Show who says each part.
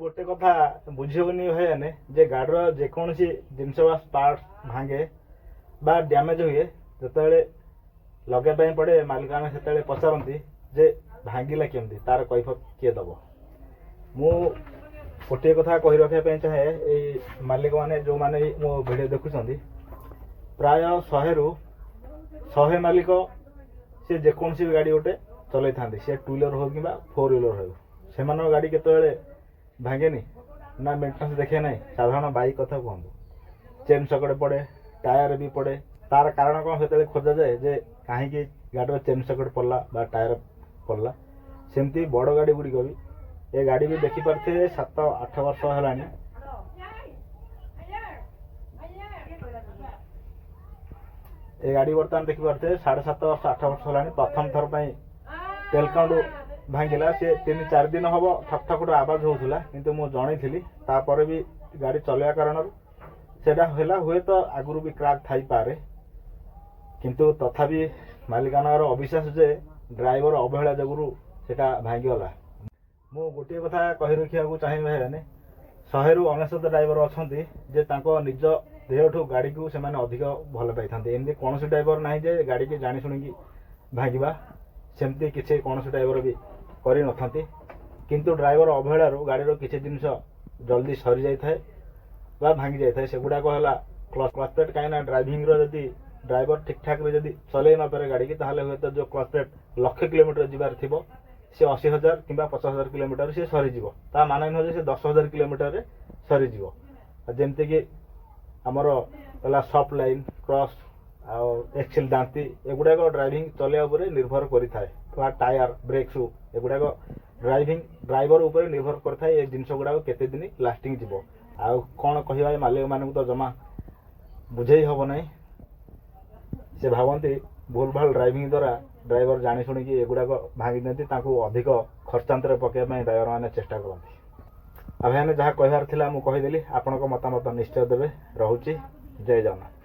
Speaker 1: गोटे कथा बुझेनि भाई जे गाड़ी जेकोसी जिनस पार्ट भांगे बा डैमेज हुए जो लगे पड़े मालिकाना से पचारती जे भांगिला केमती तार कैफत किए दब मु गोटे कथा कही रखापी चाहे ये मालिक मैंने जो मैंने मो भिडियो देखुं प्राय 100 रु 100 मालिक सी जेकोसी भी गाड़ी गोटे चल था सी 2 व्हीलर हो कि 4 व्हीलर हो से गाड़ी केत भांगेनी ना मेन्टेनांस देखे ना साधारण बाइक कथा कहूँ चेन सकड़े पड़े टायर भी पड़े तार कारण कौन से खोजा जाए जे कहीं गाड़ी चेन सकड़ पड़ला बा टायर पड़ला सेमती बड़ गाड़ी गुड़िक भी ये गाड़ी भी देखी पारे 7-8 वर्ष है ये गाड़ी बर्तमान देखी पारे 7.5 वर्ष 8 वर्ष है प्रथम थर पर तेल काउंट भांगिला सी 3-4 दिन हम ठक ठक आवाज होता किंतु मु जनी तापर भी गाड़ी चलवा कारण से हुए तो आगुरी भी क्रैक थाई पारे किंतु तथापि मालिकानार अविश्वास जे ड्राइवर अवहेला जगू सेटा भांगीगला मु गोटे कथा कही रखा चाहिए भाई 100 रु 99 ड्राइवर अच्छा जे निज देहठू गाड़ी को से अधिक भल पाई था एमती कौन ड्राइवर ना जे गाड़ी की जानी शुणी भांगा सेमती किसी कौन ड्राइवर भी कर न किंतु ड्राइवर अवहेलार गाड़ी किसी जिनस जल्दी सरी जाए भांगी जाए से गुड़ाक है क्लच प्लेट कहीं ड्राइविंग जदि ड्राइवर ठीक ठाक जदि चल न पारे गाड़ी की ताहले हुए तो जो क्लच प्लेट 1,00,000 किलोमीटर जीवार थी सी 80,000 कि 50,000 किलोमीटर सी सरीज ता मान नुह से 10,000 किलोमीटर सरीज जमती कि आमर है सफ्ट लाइन क्रॉस एक्सेल दांती एगुड़ाक ड्राइविंग चलवा निर्भर करें टायर ब्रेक शू एगुड़ाक ड्राइविंग ड्राइवर उपर निर्भर करता है जिनस गुड़ाक केते दिन लास्टिंग जीव आउ कौन कह मालिक मान तो जमा बुझे हम ना से भावती भूल भाल ड्राइविंग द्वारा ड्राइवर जानी शुणी एगुड़ाक भांगी दिखती अधिक खर्चांतर पकड़ा ड्राइवर मैंने चेष्टा करती भाई जहाँ कहार मुझे कहीदेली आपण मतामत निश्चय देवे रोचे जय जगन्नाथ।